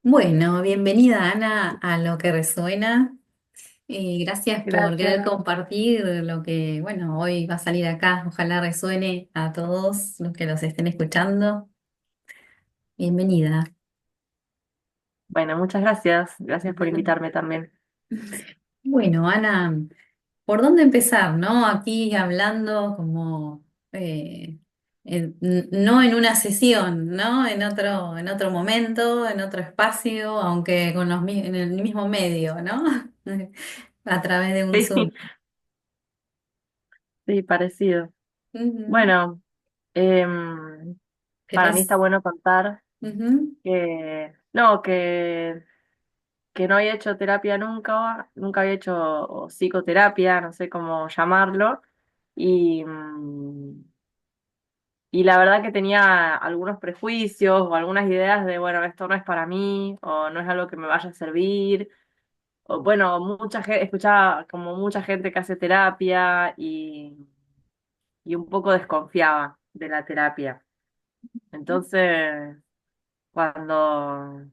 Bueno, bienvenida Ana a Lo que Resuena. Gracias por querer Gracias. compartir lo que, bueno, hoy va a salir acá. Ojalá resuene a todos los que los estén escuchando. Bienvenida. Bueno, muchas gracias. Gracias por invitarme también. Bueno, Ana, ¿por dónde empezar, no? Aquí hablando como, no en una sesión, ¿no? En otro momento, en otro espacio, aunque con en el mismo medio, ¿no? A través de un Sí, Zoom. sí, parecido. Ujú. Bueno, em, ¿Qué para mí está pasa? bueno contar Ujú. que no, que no había hecho terapia nunca, nunca había hecho psicoterapia, no sé cómo llamarlo, y, y la verdad que tenía algunos prejuicios o algunas ideas de, bueno, esto no es para mí, o no es algo que me vaya a servir. O, bueno, mucha gente, escuchaba como mucha gente que hace terapia y un poco desconfiaba de la terapia. Entonces, cuando,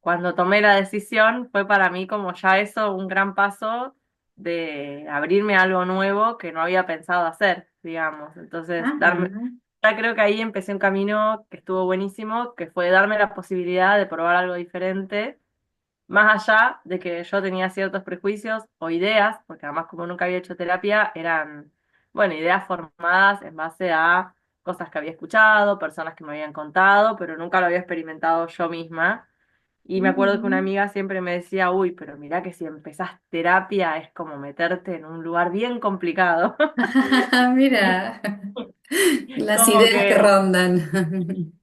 cuando tomé la decisión, fue para mí como ya eso un gran paso de abrirme a algo nuevo que no había pensado hacer, digamos. Entonces, darme, Ajá. ya creo que ahí empecé un camino que estuvo buenísimo, que fue darme la posibilidad de probar algo diferente más allá de que yo tenía ciertos prejuicios o ideas, porque además como nunca había hecho terapia, eran, bueno, ideas formadas en base a cosas que había escuchado, personas que me habían contado, pero nunca lo había experimentado yo misma. Y me acuerdo que una Ujú. amiga siempre me decía, uy, pero mirá que si empezás terapia es como meterte en un lugar bien complicado. Mira, las Como ideas que que rondan.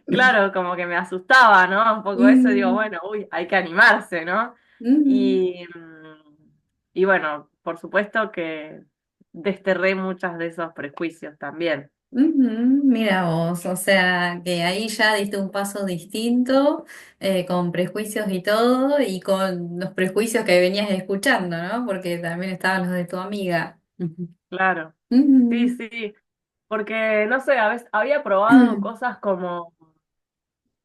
claro, como que me asustaba, ¿no? Un poco eso, digo, Mm, bueno, uy, hay que animarse, ¿no? ujú, Y, y bueno, por supuesto que desterré muchos de esos prejuicios también. ujú. Mira vos, o sea que ahí ya diste un paso distinto, con prejuicios y todo, y con los prejuicios que venías escuchando, ¿no? Porque también estaban los de tu amiga. Ujú. Claro, sí, Ujú. sí, porque no sé, a veces había probado cosas como,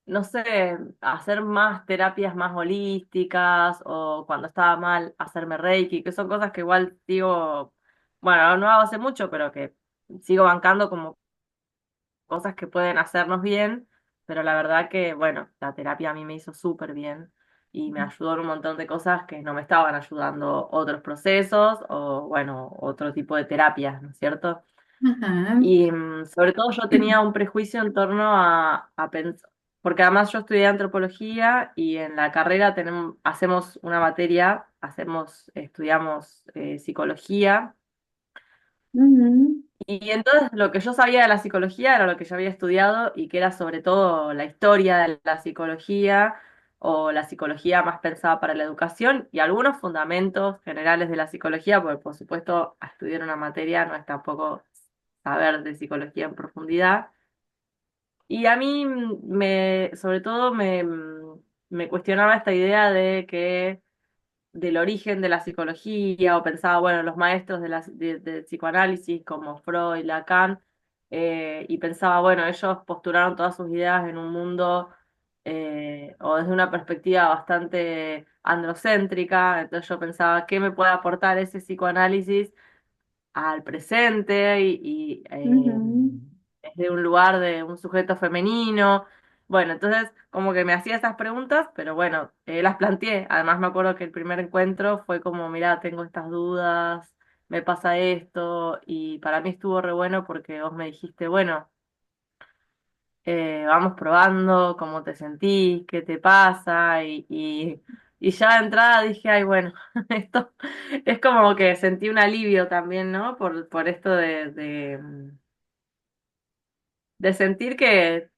no sé, hacer más terapias más holísticas o cuando estaba mal hacerme Reiki, que son cosas que igual sigo, bueno, no hago hace mucho, pero que sigo bancando como cosas que pueden hacernos bien, pero la verdad que, bueno, la terapia a mí me hizo súper bien y me ayudó en un montón de cosas que no me estaban ayudando otros procesos o, bueno, otro tipo de terapias, ¿no es cierto? Ajá. Y sobre todo yo tenía un prejuicio en torno a pensar, porque además yo estudié antropología y en la carrera tenemos, hacemos una materia, estudiamos psicología. Ujú. Y entonces lo que yo sabía de la psicología era lo que yo había estudiado y que era sobre todo la historia de la psicología o la psicología más pensada para la educación y algunos fundamentos generales de la psicología, porque por supuesto a estudiar una materia no es tampoco saber de psicología en profundidad. Y a mí sobre todo me cuestionaba esta idea de que del origen de la psicología, o pensaba, bueno, los maestros del psicoanálisis como Freud, Lacan, y pensaba, bueno, ellos postularon todas sus ideas en un mundo o desde una perspectiva bastante androcéntrica, entonces yo pensaba, ¿qué me puede aportar ese psicoanálisis al presente Ujú. desde un lugar de un sujeto femenino? Bueno, entonces como que me hacía esas preguntas, pero bueno, las planteé. Además me acuerdo que el primer encuentro fue como, mirá, tengo estas dudas, me pasa esto, y para mí estuvo re bueno porque vos me dijiste, bueno, vamos probando, cómo te sentís, qué te pasa, y ya de entrada dije, ay, bueno, esto es como que sentí un alivio también, ¿no? Por esto de sentir que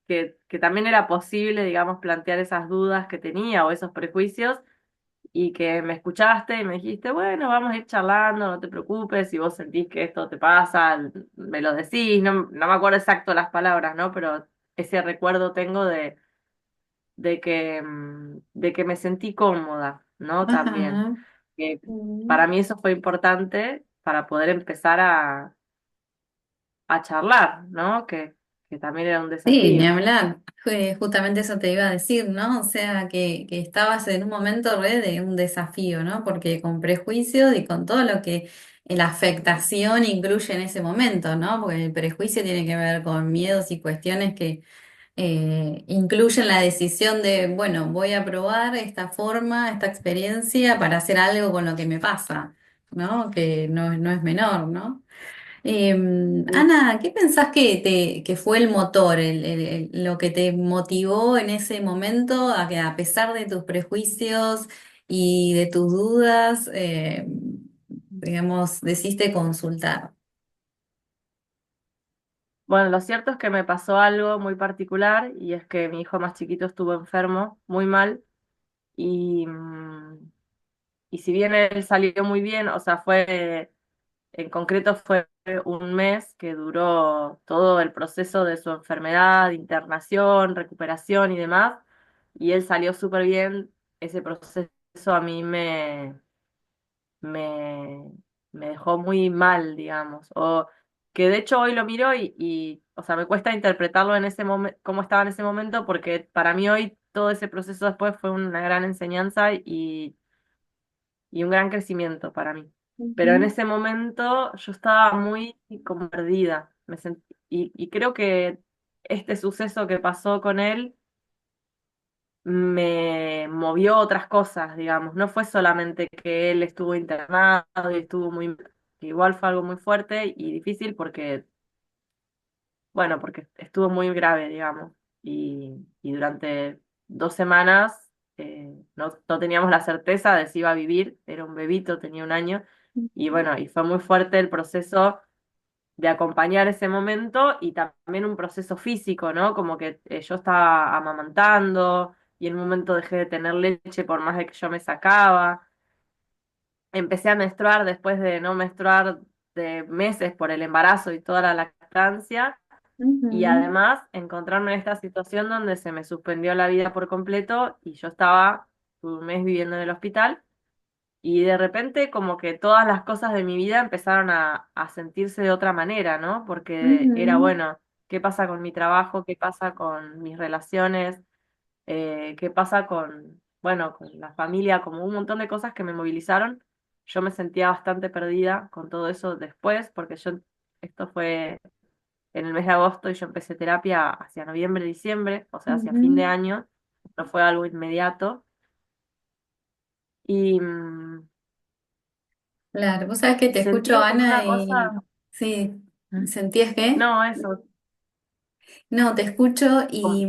también era posible, digamos, plantear esas dudas que tenía o esos prejuicios y que me escuchaste y me dijiste, bueno, vamos a ir charlando, no te preocupes, si vos sentís que esto te pasa, me lo decís, no me acuerdo exacto las palabras, ¿no? Pero ese recuerdo tengo de que me sentí cómoda, ¿no? También. Ajá. Que Mm. para mí eso fue importante para poder empezar a charlar, ¿no? que también era un Sí, ni desafío. hablar. Justamente eso te iba a decir, ¿no? O sea, que estabas en un momento re de un desafío, ¿no? Porque con prejuicios y con todo lo que la afectación incluye en ese momento, ¿no? Porque el prejuicio tiene que ver con miedos y cuestiones que incluyen la decisión de, bueno, voy a probar esta forma, esta experiencia para hacer algo con lo que me pasa, ¿no? Que no es menor, ¿no? Sí. Ana, ¿qué pensás que fue el motor, lo que te motivó en ese momento a que a pesar de tus prejuicios y de tus dudas, digamos, decidiste consultar? Bueno, lo cierto es que me pasó algo muy particular y es que mi hijo más chiquito estuvo enfermo, muy mal, y, y si bien él salió muy bien, o sea, en concreto fue un mes que duró todo el proceso de su enfermedad, internación, recuperación y demás, y él salió súper bien. Ese proceso a mí me, me dejó muy mal, digamos, o que de hecho hoy lo miro o sea, me cuesta interpretarlo en ese momento, cómo estaba en ese momento, porque para mí hoy todo ese proceso después fue una gran enseñanza y un gran crecimiento para mí. Pero en Ujú, ese momento yo estaba muy como perdida, y creo que este suceso que pasó con él me movió otras cosas, digamos. No fue solamente que él estuvo internado y estuvo muy, que igual fue algo muy fuerte y difícil porque, bueno, porque estuvo muy grave, digamos. Y durante 2 semanas no teníamos la certeza de si iba a vivir, era un bebito, tenía un año. Y bueno, y fue muy fuerte el proceso de acompañar ese momento y también un proceso físico, ¿no? Como que yo estaba amamantando y en un momento dejé de tener leche por más de que yo me sacaba. Empecé a menstruar después de no menstruar de meses por el embarazo y toda la lactancia. Y ujú, además encontrarme en esta situación donde se me suspendió la vida por completo y yo estaba un mes viviendo en el hospital. Y de repente como que todas las cosas de mi vida empezaron a sentirse de otra manera, ¿no? Porque era, ujú, bueno, ¿qué pasa con mi trabajo? ¿Qué pasa con mis relaciones? ¿Qué pasa con, bueno, con la familia? Como un montón de cosas que me movilizaron. Yo me sentía bastante perdida con todo eso después, porque esto fue en el mes de agosto y yo empecé terapia hacia noviembre, diciembre, o sea, hacia fin de ujú. año. No fue algo inmediato. Y Claro, vos sabés que te escucho, sentía como Ana, una y cosa. sí, ¿sentías qué? No, eso. No, te escucho Como-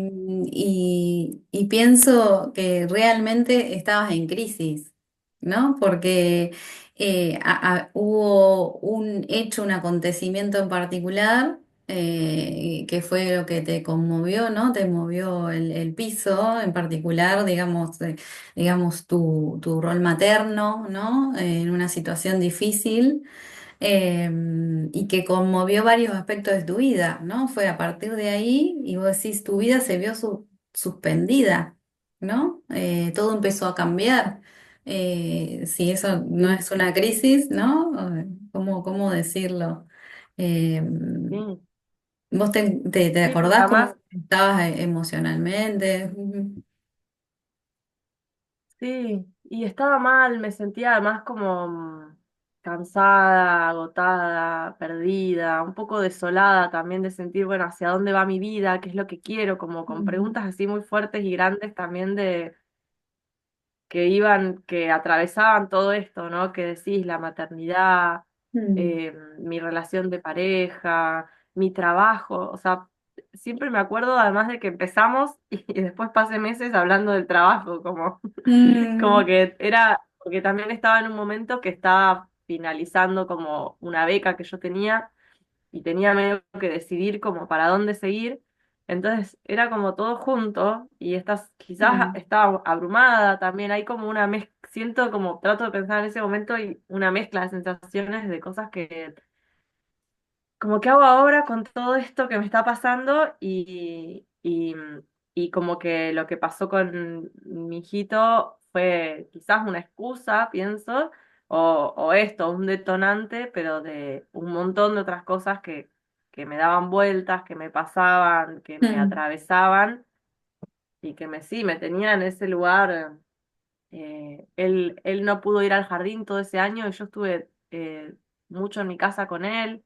y pienso que realmente estabas en crisis, ¿no? Porque hubo un hecho, un acontecimiento en particular que fue lo que te conmovió, ¿no? Te movió el piso, en particular, digamos tu rol materno, ¿no? En una situación difícil eh, y que conmovió varios aspectos de tu vida, ¿no? Fue a partir de ahí y vos decís, tu vida se vio suspendida, ¿no? Todo empezó a cambiar. Si eso no Sí, es una crisis, ¿no? ¿Cómo decirlo? Eh, sí, ¿Vos te sí, porque acordás cómo además, estabas emocionalmente? Ujú. sí, y estaba mal, me sentía además como cansada, agotada, perdida, un poco desolada también de sentir, bueno, hacia dónde va mi vida, qué es lo que quiero, como con Ujú. preguntas así muy fuertes y grandes también que atravesaban todo esto, ¿no? Que decís, la maternidad, Mm. mi relación de pareja, mi trabajo, o sea, siempre me acuerdo además de que empezamos y después pasé meses hablando del trabajo, como, como Mm, que era, porque también estaba en un momento que estaba finalizando como una beca que yo tenía y tenía medio que decidir como para dónde seguir. Entonces era como todo junto y quizás mm, estaba abrumada también. Hay como una mezcla, siento como trato de pensar en ese momento y una mezcla de sensaciones de cosas que, como que hago ahora con todo esto que me está pasando y como que lo que pasó con mi hijito fue quizás una excusa, pienso, o esto, un detonante, pero de un montón de otras cosas que me daban vueltas, que me pasaban, que me Mm, atravesaban y que sí, me tenían en ese lugar. Él no pudo ir al jardín todo ese año y yo estuve mucho en mi casa con él.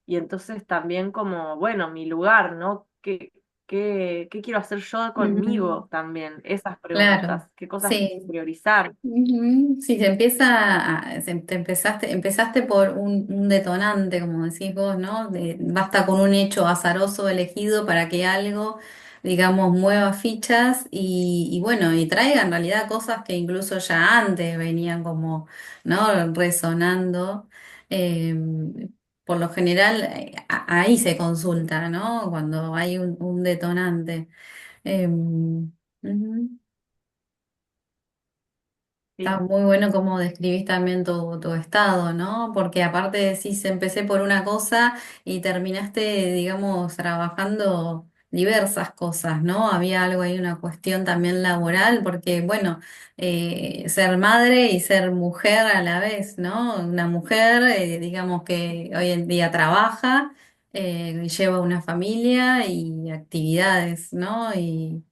Y entonces también como, bueno, mi lugar, ¿no? ¿Qué quiero hacer yo mm, conmigo también? Esas claro, preguntas, qué cosas quiero sí. priorizar. Ujú. Sí, se empieza, empezaste por un detonante, como decís vos, ¿no? Basta con un hecho azaroso elegido para que algo, digamos, mueva fichas y bueno, y traiga en realidad cosas que incluso ya antes venían como, ¿no? Resonando. Eh, por lo general, ahí se consulta, ¿no? Cuando hay un detonante. Ujú. Está Sí, muy bueno cómo describís también tu estado, ¿no? Porque aparte decís, empecé por una cosa y terminaste, digamos, trabajando diversas cosas, ¿no? Había algo ahí, una cuestión también laboral, porque, bueno, ser madre y ser mujer a la vez, ¿no? Una mujer, digamos, que hoy en día trabaja, y lleva una familia y actividades, ¿no? Y,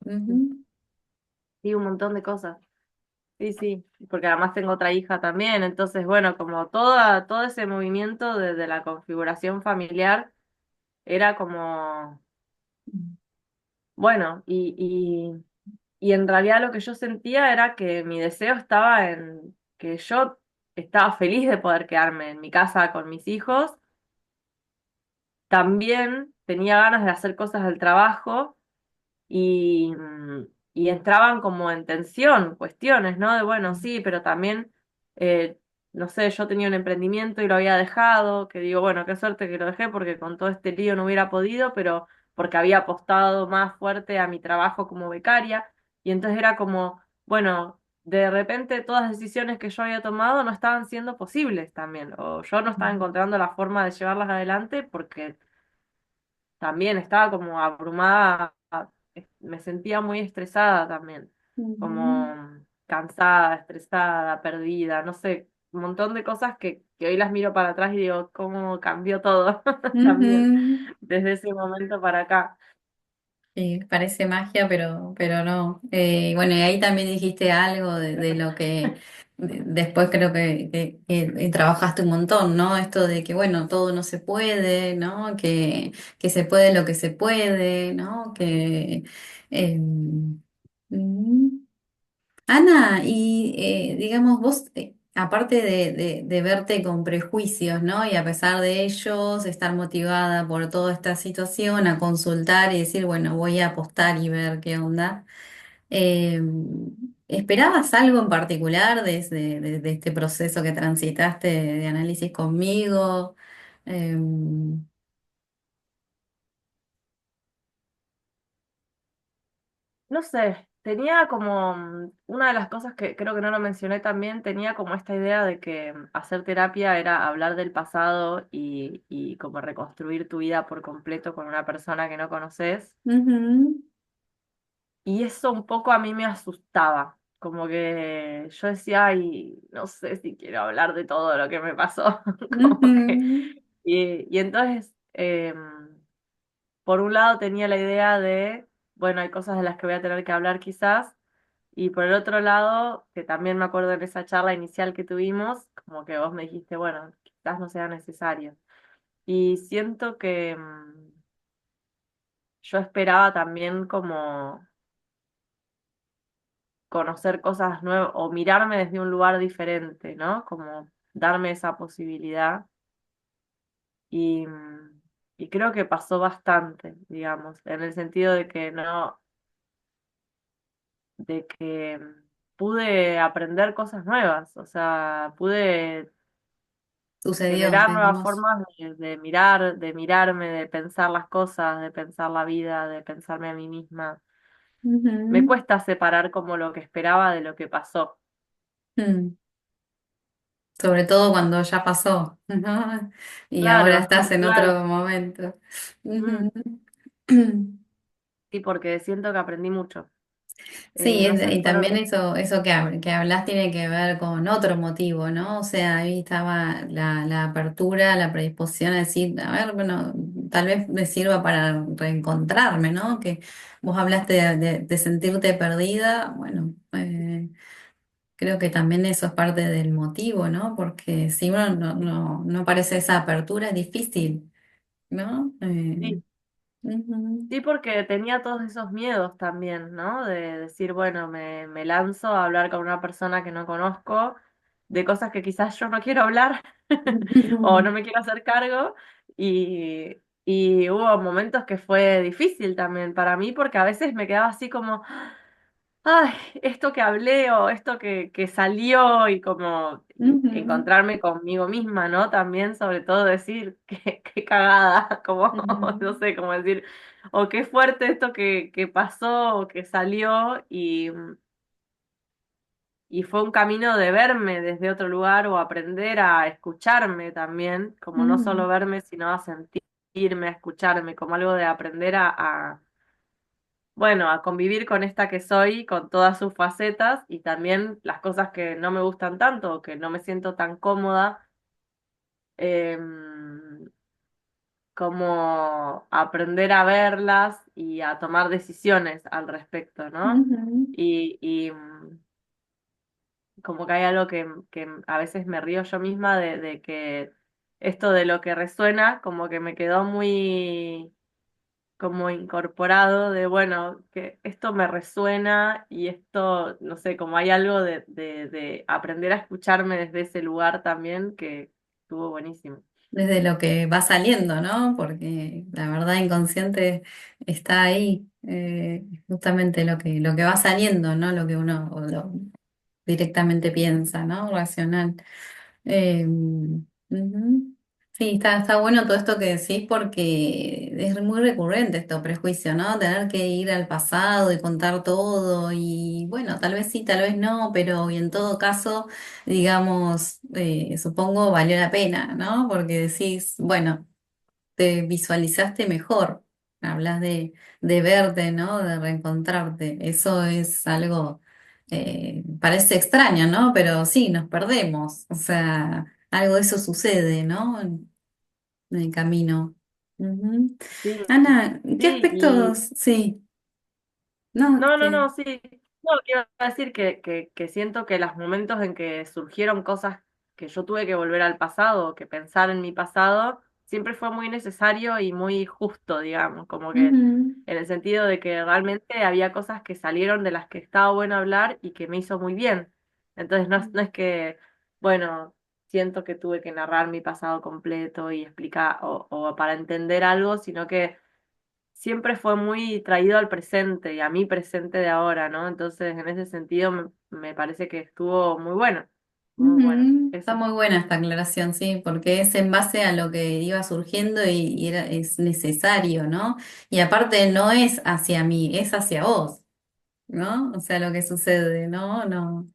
ujú, sí, un montón de cosas. Sí, sí, porque además tengo otra hija también, entonces, bueno, como todo ese movimiento de la configuración familiar era como, bueno, y en realidad lo que yo sentía era que mi deseo estaba en que yo estaba feliz de poder quedarme en mi casa con mis hijos. También tenía ganas de hacer cosas del trabajo y entraban como en tensión, cuestiones, ¿no? De bueno, sí, pero también, eh, no sé, yo tenía un emprendimiento y lo había dejado, que digo, bueno, qué suerte que lo dejé porque con todo este lío no hubiera podido, pero porque había apostado más fuerte a mi trabajo como becaria y entonces era como, bueno, de repente todas las decisiones que yo había tomado no estaban siendo posibles también, o yo no estaba encontrando la forma de llevarlas adelante porque también estaba como abrumada, me sentía muy estresada también, ujú, como cansada, estresada, perdida, no sé, un montón de cosas que hoy las miro para atrás y digo, cómo cambió todo también ujú. desde ese momento para acá. Sí, parece magia, pero no. Bueno, y ahí también dijiste algo de lo que después creo que trabajaste un montón, ¿no? Esto de que, bueno, todo no se puede, ¿no? Que se puede lo que se puede, ¿no? Eh, mm, Ana, y digamos, vos, aparte de verte con prejuicios, ¿no? Y a pesar de ellos, estar motivada por toda esta situación, a consultar y decir, bueno, voy a apostar y ver qué onda. eh, ¿Esperabas algo en particular de este proceso que transitaste de análisis conmigo? Eh, No sé, tenía como una de las cosas que creo que no lo mencioné también, tenía como esta idea de que hacer terapia era hablar del pasado y como reconstruir tu vida por completo con una persona que no conoces. ujú, Y eso un poco a mí me asustaba, como que yo decía, ay, no sé si quiero hablar de todo lo que me pasó, como que... ujú, Y entonces, por un lado tenía la idea de, bueno, hay cosas de las que voy a tener que hablar quizás, y por el otro lado, que también me acuerdo de esa charla inicial que tuvimos, como que vos me dijiste, bueno, quizás no sea necesario. Y siento que yo esperaba también como conocer cosas nuevas o mirarme desde un lugar diferente, ¿no? Como darme esa posibilidad y, y creo que pasó bastante, digamos, en el sentido de que no, de que pude aprender cosas nuevas, o sea, pude sucedió, generar nuevas digamos. formas de mirar, de mirarme, de pensar las cosas, de pensar la vida, de pensarme a mí misma. Me Ujú, cuesta separar como lo que esperaba de lo que pasó. mm. Sobre todo cuando ya pasó, ¿no? Y ahora Claro, estás en claro. otro momento. Mm. Ujú. Sí, porque siento que aprendí mucho. Sí, No sé, y fueron... también eso que hablas tiene que ver con otro motivo, ¿no? O sea, ahí estaba la apertura, la predisposición a decir, a ver, bueno, tal vez me sirva para reencontrarme, ¿no? Que vos hablaste de sentirte perdida, bueno, creo que también eso es parte del motivo, ¿no? Porque si uno no parece esa apertura, es difícil, ¿no? Sí, Ujú, sí, porque tenía todos esos miedos también, ¿no? De decir, bueno, me lanzo a hablar con una persona que no conozco, de cosas que quizás yo no quiero hablar o no me quiero hacer cargo. Y hubo momentos que fue difícil también para mí porque a veces me quedaba así como, ay, esto que hablé o esto que salió y como ujú, encontrarme conmigo misma, ¿no? También sobre todo decir qué cagada, como, no ujú, sé, como decir, o qué fuerte esto que pasó o que salió y fue un camino de verme desde otro lugar o aprender a escucharme también, como no ujú, solo verme, sino a sentirme, a escucharme, como algo de aprender bueno, a convivir con esta que soy, con todas sus facetas y también las cosas que no me gustan tanto o que no me siento tan cómoda, em, como aprender a verlas y a tomar decisiones al respecto, ¿no? ujú, Y como que hay algo que a veces me río yo misma de que esto de lo que resuena, como que me quedó muy como incorporado de, bueno, que esto me resuena y esto, no sé, como hay algo de aprender a escucharme desde ese lugar también que estuvo buenísimo. desde lo que va saliendo, ¿no? Porque la verdad inconsciente está ahí, justamente lo que va saliendo, ¿no? Lo que uno directamente piensa, ¿no? Racional. Ujú. Sí, está bueno todo esto que decís porque es muy recurrente esto, prejuicio, ¿no? Tener que ir al pasado y contar todo y bueno, tal vez sí, tal vez no, pero y en todo caso, digamos, supongo valió la pena, ¿no? Porque decís, bueno, te visualizaste mejor, hablas de verte, ¿no? De reencontrarte. Eso es algo, parece extraño, ¿no? Pero sí, nos perdemos. O sea, algo de eso sucede, ¿no? En el camino. Ujú. Sí, Ana, ¿qué sí, aspectos? Sí, no, no, no, que. no, sí. No, quiero decir que siento que los momentos en que surgieron cosas que yo tuve que volver al pasado, que pensar en mi pasado, siempre fue muy necesario y muy justo, digamos, como que Ujú, en el sentido de que realmente había cosas que salieron de las que estaba bueno hablar y que me hizo muy bien. Entonces no es que, bueno, siento que tuve que narrar mi pasado completo y explicar o para entender algo, sino que siempre fue muy traído al presente y a mi presente de ahora, ¿no? Entonces, en ese sentido, me parece que estuvo muy bueno, muy bueno, ujú. Está eso, muy buena esta aclaración, sí, porque es en base a lo que iba surgiendo y es necesario, ¿no? Y aparte no es hacia mí, es hacia vos. ¿No? O sea, lo que sucede, ¿no? No,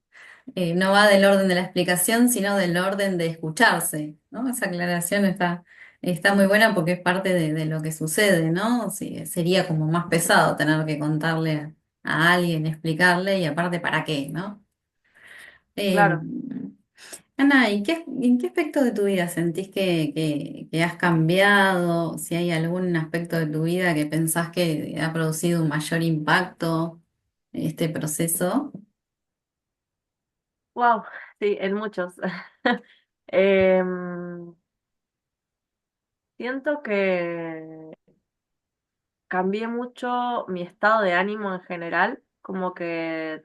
no va del orden de la explicación, sino del orden de escucharse, ¿no? Esa aclaración está muy buena porque es parte de lo que sucede, ¿no? Sí, sería como más pesado tener que contarle a alguien, explicarle y aparte para qué, ¿no? Eh, claro. Ana, ¿en qué aspecto de tu vida sentís que has cambiado? Si hay algún aspecto de tu vida que pensás que ha producido un mayor impacto este proceso. Wow, sí, en muchos. Em, Siento que cambié mucho mi estado de ánimo en general, como que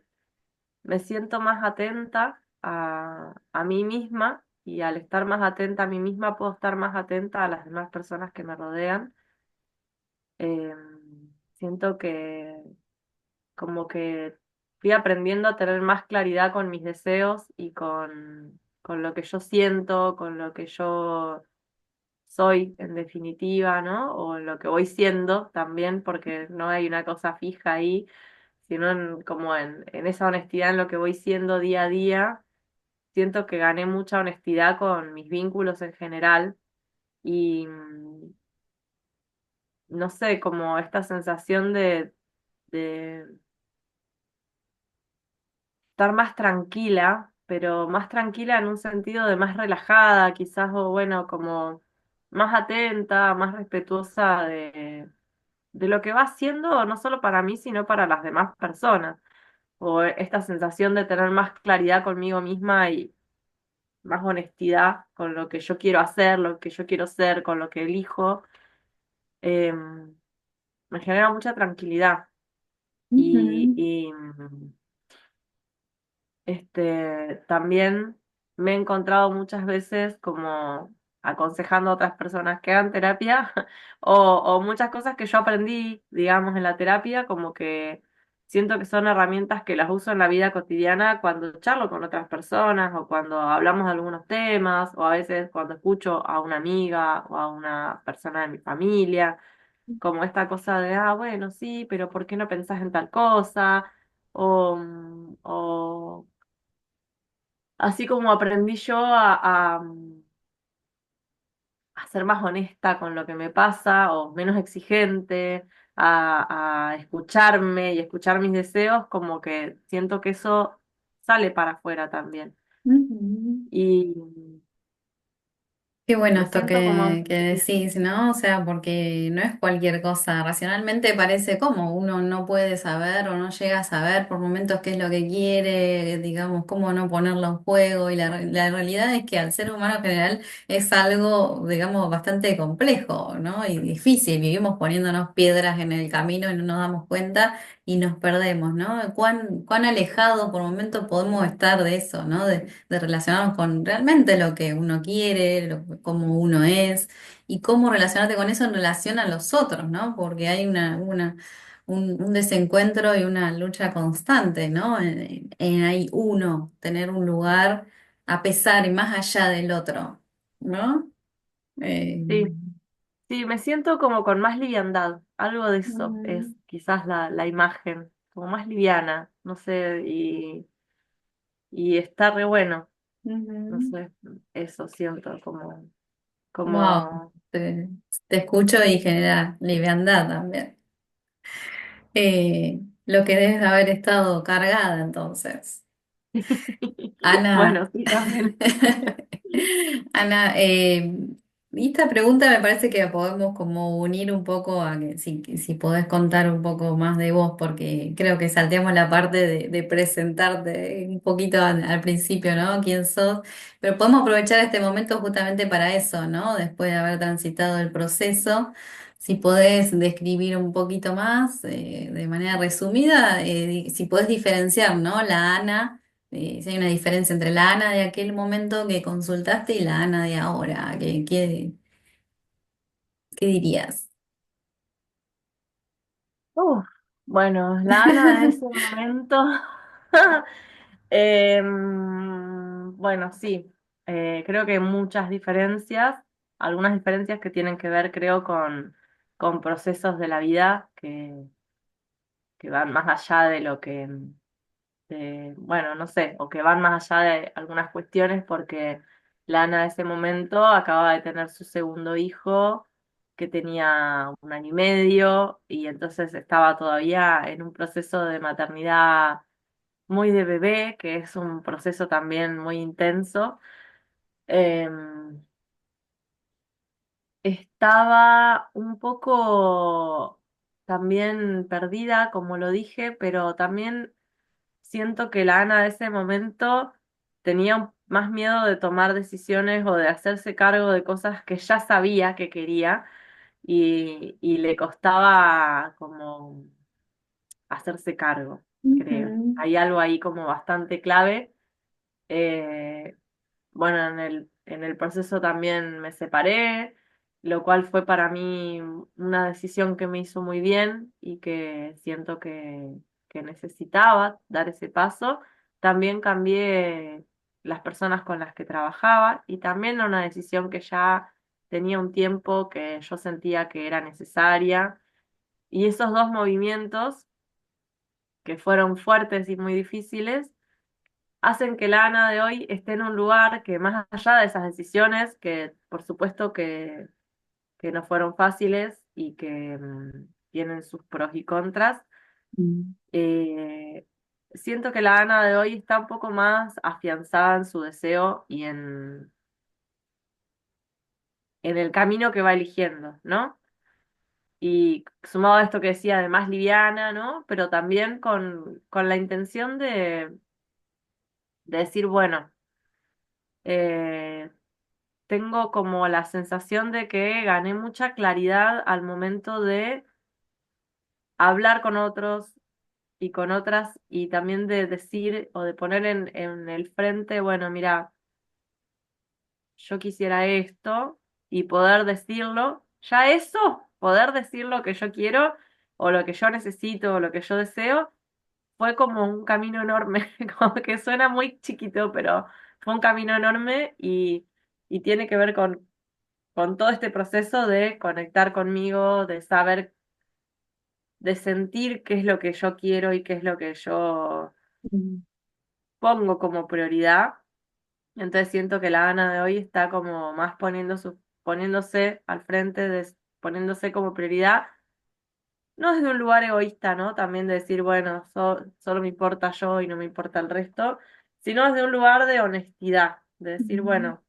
me siento más atenta a mí misma y al estar más atenta a mí misma puedo estar más atenta a las demás personas que me rodean. Siento que como que fui aprendiendo a tener más claridad con mis deseos y con lo que yo siento, con lo que yo soy en definitiva, ¿no? O lo que voy siendo también, porque no hay una cosa fija ahí, sino en esa honestidad en lo que voy siendo día a día. Siento que gané mucha honestidad con mis vínculos en general y no sé, como esta sensación de estar más tranquila, pero más tranquila en un sentido de más relajada, quizás, o bueno, como más atenta, más respetuosa de lo que va haciendo, no solo para mí, sino para las demás personas. O esta sensación de tener más claridad conmigo misma y más honestidad con lo que yo quiero hacer, lo que yo quiero ser, con lo que elijo, me genera mucha tranquilidad. Y, Ujú, y, también me he encontrado muchas veces como aconsejando a otras personas que hagan terapia o muchas cosas que yo aprendí, digamos, en la terapia, como que siento que son herramientas que las uso en la vida cotidiana cuando charlo con otras personas o cuando hablamos de algunos temas o a veces cuando escucho a una amiga o a una persona de mi familia, como esta cosa de, ah, bueno, sí, pero ¿por qué no pensás en tal cosa? O así como aprendí yo a ser más honesta con lo que me pasa o menos exigente, a escucharme y escuchar mis deseos, como que siento que eso sale para afuera también. ujú. Y Qué bueno me esto siento como que decís, ¿no? O sea, porque no es cualquier cosa. Racionalmente parece como uno no puede saber o no llega a saber por momentos qué es lo que quiere, digamos, cómo no ponerlo en juego. Y la realidad es que al ser humano en general es algo, digamos, bastante complejo, ¿no? Y difícil. Vivimos poniéndonos piedras en el camino y no nos damos cuenta y nos perdemos, ¿no? Cuán alejados por momentos podemos estar de eso, ¿no? De relacionarnos con realmente lo que uno quiere, cómo uno es y cómo relacionarte con eso en relación a los otros, ¿no? Porque hay un desencuentro y una lucha constante, ¿no? En ahí uno, tener un lugar a pesar y más allá del otro, ¿no? Eh, sí, sí, me siento como con más liviandad. Algo de eso es Ujú, quizás la imagen, como más liviana, no sé, y está re bueno. No ujú. sé, eso siento como, Wow, como, te, te escucho y genera liviandad también. Lo que debes de haber estado cargada entonces. Ana, bueno, sí, también. Ana, y esta pregunta me parece que la podemos como unir un poco a que si podés contar un poco más de vos, porque creo que salteamos la parte de presentarte un poquito al principio, ¿no? ¿Quién sos? Pero podemos aprovechar este momento justamente para eso, ¿no? Después de haber transitado el proceso, si podés describir un poquito más, de manera resumida, si podés diferenciar, ¿no? La Ana si hay una diferencia entre la Ana de aquel momento que consultaste y la Ana de ahora, ¿qué dirías? Uf, bueno, la Ana de ese momento. Bueno, sí, creo que muchas diferencias, algunas diferencias que tienen que ver, creo, con procesos de la vida que van más allá de lo que bueno, no sé, o que van más allá de algunas cuestiones porque Lana en ese momento acaba de tener su segundo hijo que tenía 1 año y medio y entonces estaba todavía en un proceso de maternidad muy de bebé, que es un proceso también muy intenso. Em, Estaba un poco también perdida, como lo dije, pero también siento que la Ana de ese momento tenía más miedo de tomar decisiones o de hacerse cargo de cosas que ya sabía que quería y le costaba como hacerse cargo, creo. Ujú, Hay algo ahí como bastante clave. Eh, bueno, en el proceso también me separé, lo cual fue para mí una decisión que me hizo muy bien y que siento que necesitaba dar ese paso. También cambié las personas con las que trabajaba y también una decisión que ya tenía un tiempo que yo sentía que era necesaria. Y esos dos movimientos, que fueron fuertes y muy difíciles, hacen que la Ana de hoy esté en un lugar que más allá de esas decisiones, que por supuesto que no fueron fáciles y que tienen sus pros y contras, mm, eh, siento que la Ana de hoy está un poco más afianzada en su deseo y en el camino que va eligiendo, ¿no? Y sumado a esto que decía de más liviana, ¿no? Pero también con la intención de decir, bueno, eh, tengo como la sensación de que gané mucha claridad al momento de hablar con otros y con otras y también de decir o de poner en el frente, bueno, mira, yo quisiera esto y poder decirlo, ya eso, poder decir lo que yo quiero o lo que yo necesito o lo que yo deseo, fue como un camino enorme, como que suena muy chiquito, pero fue un camino enorme y tiene que ver con todo este proceso de conectar conmigo, de saber, de sentir qué es lo que yo quiero y qué es lo que yo Mm. pongo como prioridad. Entonces siento que la Ana de hoy está como más poniéndose al frente, poniéndose como prioridad, no desde un lugar egoísta, ¿no? También de decir, bueno, solo me importa yo y no me importa el resto, sino desde un lugar de honestidad, de decir, Mm. bueno,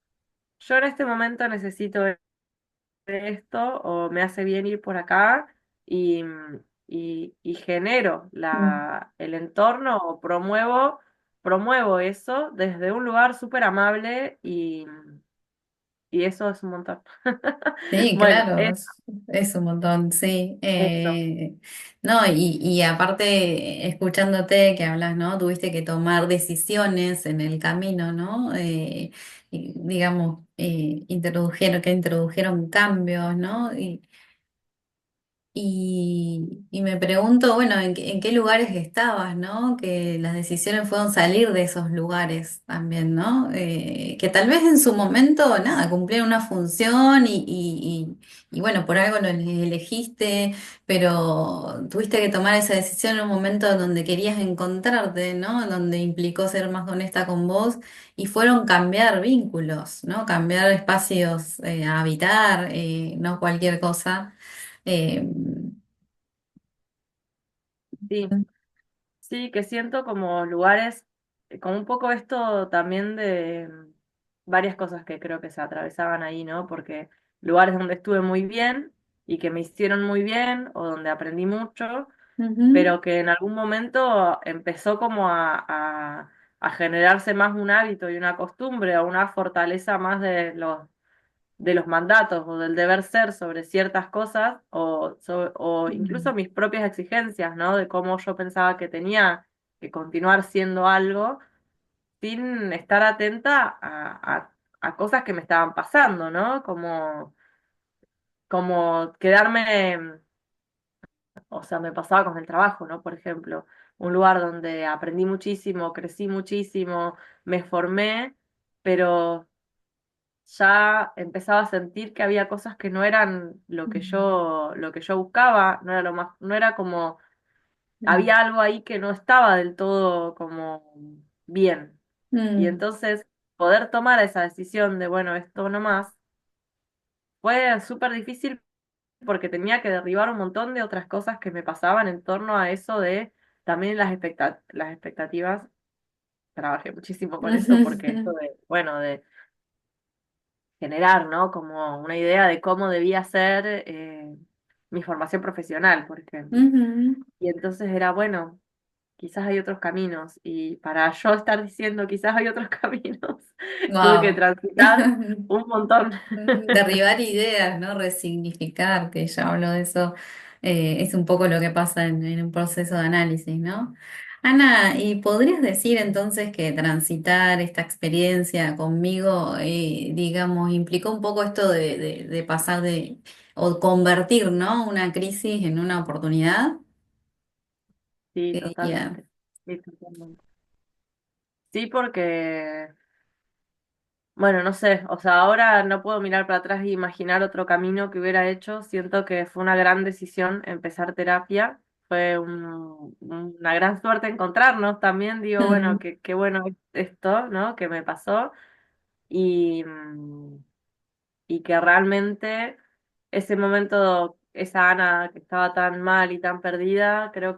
yo en este momento necesito esto o me hace bien ir por acá y, y genero Mm. el entorno o promuevo eso desde un lugar súper amable y eso es un montón. Sí, Bueno, claro, es un montón, sí. eso. No, y aparte, escuchándote que hablas, ¿no? Tuviste que tomar decisiones en el camino, ¿no? Y, digamos, que introdujeron cambios, ¿no? Y me pregunto, bueno, en qué lugares estabas, ¿no? Que las decisiones fueron salir de esos lugares también, ¿no? Que tal vez en su momento, nada, cumplieron una función y bueno, por algo lo elegiste, pero tuviste que tomar esa decisión en un momento donde querías encontrarte, ¿no? Donde implicó ser más honesta con vos y fueron cambiar vínculos, ¿no? Cambiar espacios a habitar, no cualquier cosa. Eh, Sí, sí, que siento como lugares, como un poco esto también de varias cosas que creo que se atravesaban ahí, ¿no? Porque lugares donde estuve muy bien y que me hicieron muy bien o donde aprendí mucho, ujú, pero que en algún momento empezó como a generarse más un hábito y una costumbre o una fortaleza más de los mandatos o del deber ser sobre ciertas cosas o incluso mis propias exigencias, ¿no? De cómo yo pensaba que tenía que continuar siendo algo sin estar atenta a cosas que me estaban pasando, ¿no? Como quedarme, o sea, me pasaba con el trabajo, ¿no? Por ejemplo, un lugar donde aprendí muchísimo, crecí muchísimo, me formé, pero ya empezaba a sentir que había cosas que no eran lo que yo buscaba, no era lo más, no era como, mm, había algo ahí que no estaba del todo como bien. Y mm, entonces poder tomar esa decisión de, bueno, esto no más, fue súper difícil porque tenía que derribar un montón de otras cosas que me pasaban en torno a eso de también las expectativas. Trabajé muchísimo con eso porque esto ujú, de, bueno, de generar, ¿no? Como una idea de cómo debía ser mi formación profesional, por ejemplo. ujú. Y entonces era, bueno, quizás hay otros caminos. Y para yo estar diciendo quizás hay otros caminos, tuve que Wow. transitar un montón. Derribar ideas, ¿no? Resignificar, que ya hablo de eso, es un poco lo que pasa en un proceso de análisis, ¿no? Ana, ¿y podrías decir entonces que transitar esta experiencia conmigo, digamos, implicó un poco esto de pasar o convertir, ¿no? Una crisis en una oportunidad? Sí, ¿Qué diría? totalmente. Sí, totalmente. Sí, porque bueno, no sé, o sea, ahora no puedo mirar para atrás e imaginar otro camino que hubiera hecho. Siento que fue una gran decisión empezar terapia. Fue una gran suerte encontrarnos también. Digo, bueno, qué bueno esto, ¿no? Que me pasó. Y, y que realmente ese momento, esa Ana que estaba tan mal y tan perdida, creo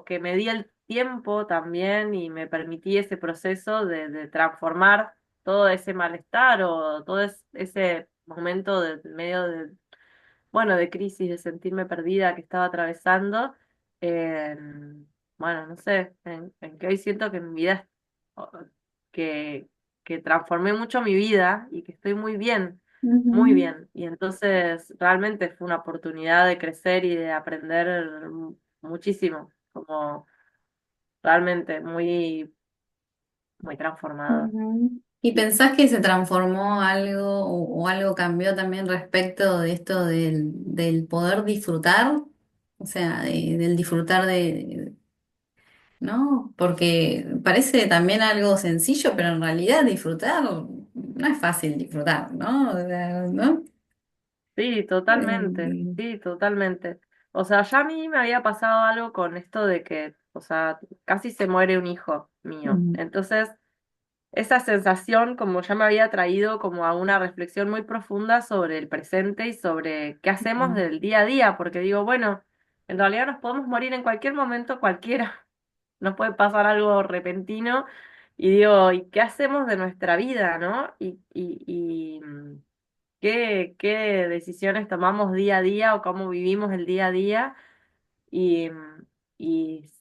que me di el tiempo también y me permití ese proceso de transformar todo ese malestar o todo ese momento de medio de, bueno, de crisis, de sentirme perdida que estaba atravesando, en, bueno, no sé, en que hoy siento que mi vida, o- que, que transformé mucho mi vida y que estoy muy bien, muy Ujú, bien. Y entonces realmente fue una oportunidad de crecer y de aprender muchísimo, como realmente muy, muy transformador. ujú. ¿Y pensás que se transformó algo o algo cambió también respecto de esto del poder disfrutar? O sea, del disfrutar ¿no? Porque parece también algo sencillo, pero en realidad disfrutar no es fácil disfrutar, ¿no? O sea, ¿no? Sí, totalmente, Eh, sí, totalmente. O sea, ya a mí me había pasado algo con esto de que, o sea, casi se muere un hijo mío. mm, Entonces, esa sensación como ya me había traído como a una reflexión muy profunda sobre el presente y sobre qué hacemos mm, del día a día, porque digo, bueno, en realidad nos podemos morir en cualquier momento cualquiera, nos puede pasar algo repentino y digo, ¿y qué hacemos de nuestra vida, no? ¿Qué decisiones tomamos día a día o cómo vivimos el día a día? Y, y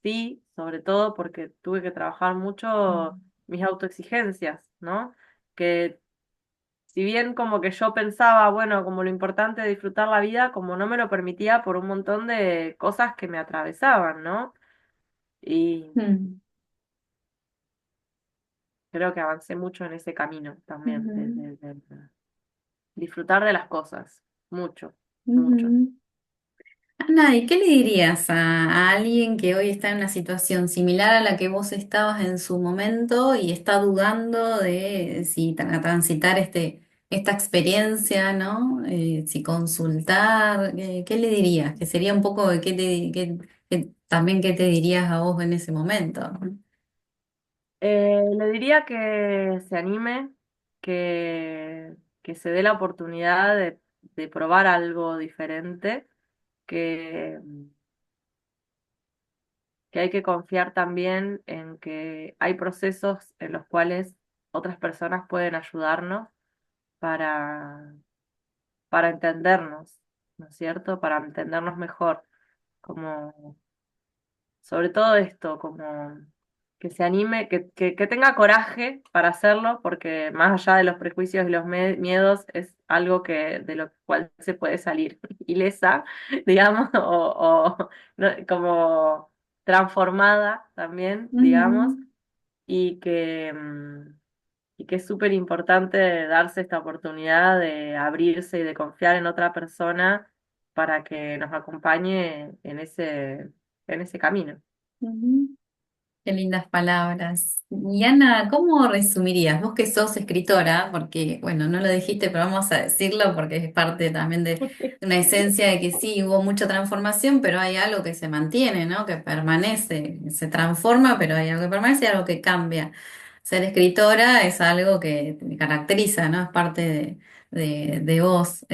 sí, sobre todo porque tuve que trabajar mucho mis autoexigencias, ¿no? Que si bien como que yo pensaba, bueno, como lo importante de disfrutar la vida, como no me lo permitía por un montón de cosas que me atravesaban, ¿no? Y mm, creo que avancé mucho en ese camino también, ujú, de disfrutar de las cosas, mucho, mucho. ujú. Ana, ¿y qué le dirías a alguien que hoy está en una situación similar a la que vos estabas en su momento y está dudando de si transitar esta experiencia, ¿no? Si consultar, ¿qué le dirías? Que sería un poco de también qué te dirías a vos en ese momento, ¿no? Le diría que se anime, que se dé la oportunidad de probar algo diferente, que, que hay que confiar también en que hay procesos en los cuales otras personas pueden ayudarnos para, para entendernos, ¿no es cierto? Para entendernos mejor, como sobre todo esto, como que se anime, que tenga coraje para hacerlo, porque más allá de los prejuicios y los miedos, es algo que, de lo cual se puede salir ilesa, digamos, o como transformada también, digamos, Ujú, y y que es súper importante darse esta oportunidad de abrirse y de confiar en otra persona para que nos acompañe en ese camino. ujú. Qué lindas palabras. Y Ana, ¿cómo resumirías? Vos que sos escritora, porque, bueno, no lo dijiste, pero vamos a decirlo porque es parte también de una esencia de que sí, hubo mucha transformación, pero hay algo que se mantiene, ¿no? Que permanece, se transforma, pero hay algo que permanece y algo que cambia. Ser escritora es algo que te caracteriza, ¿no? Es parte de vos.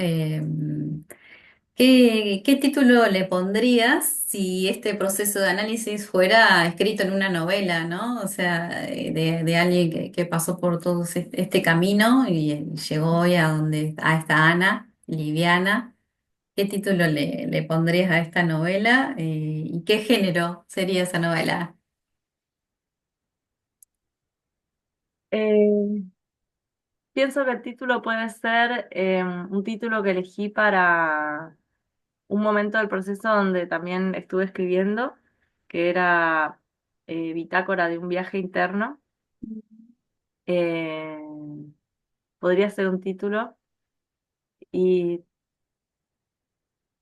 ¿Qué título le pondrías si este proceso de análisis fuera escrito en una novela, ¿no? O sea, de alguien que pasó por todo este camino y llegó hoy a donde a esta Ana, liviana. ¿Qué título le pondrías a esta novela? ¿Y qué género sería esa novela? Eh, Pienso que el título puede ser un título que elegí para un momento del proceso donde también estuve escribiendo, que era Bitácora de un viaje interno. Eh, Podría ser un título, y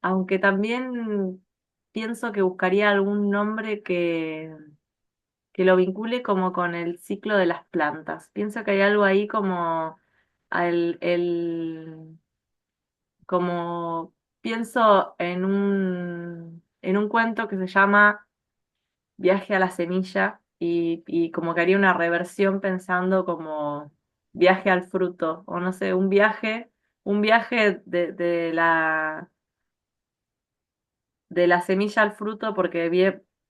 aunque también pienso que buscaría algún nombre que lo vincule como con el ciclo de las plantas. Pienso que hay algo ahí como el como pienso en un cuento que se llama Viaje a la semilla y como que haría una reversión pensando como viaje al fruto, o no sé, un viaje de la semilla al fruto, porque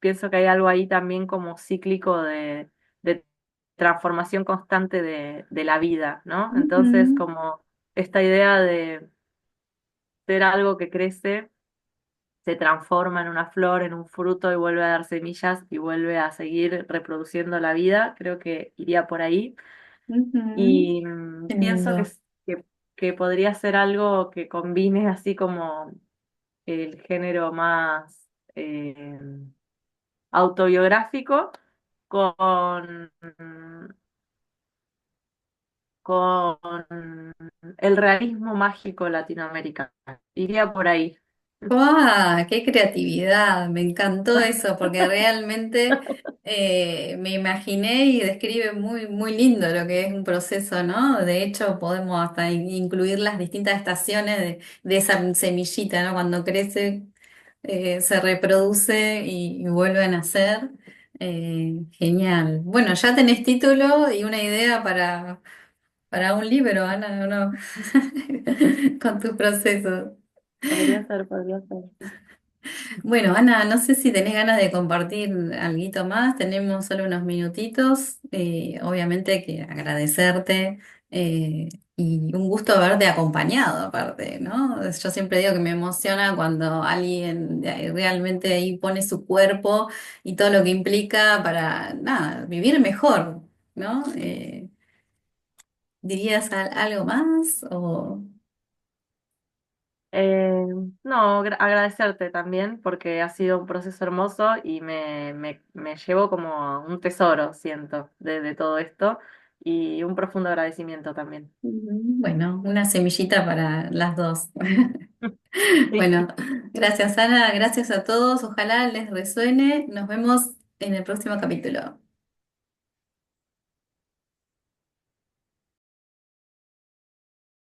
pienso que hay algo ahí también como cíclico de transformación constante de la vida, ¿no? Entonces, Ujú, como esta idea de ser algo que crece, se transforma en una flor, en un fruto y vuelve a dar semillas y vuelve a seguir reproduciendo la vida, creo que iría por ahí. ujú. Y Qué pienso lindo. que podría ser algo que combine así como el género más autobiográfico con, con el realismo mágico latinoamericano. Iría por ahí. ¡Guau! ¡Qué creatividad! Me encantó eso porque realmente me imaginé y describe muy, muy lindo lo que es un proceso, ¿no? De hecho, podemos hasta incluir las distintas estaciones de esa semillita, ¿no? Cuando crece, se reproduce y vuelve a nacer. Genial. Bueno, ya tenés título y una idea para un libro, Ana, ¿o no? Con tus procesos. Podría ser, podría ser. Bueno, Ana, no sé si tenés ganas de compartir alguito más, tenemos solo unos minutitos, obviamente que agradecerte y un gusto haberte acompañado aparte, ¿no? Yo siempre digo que me emociona cuando alguien realmente ahí pone su cuerpo y todo lo que implica para, nada, vivir mejor, ¿no? ¿Dirías algo más o...? Eh, no, agradecerte también porque ha sido un proceso hermoso y me llevo como un tesoro, siento, de todo esto y un profundo agradecimiento también. Bueno, una semillita para las dos. Sí, Bueno, gracias Ana, gracias a todos, ojalá les resuene. Nos vemos en el próximo capítulo.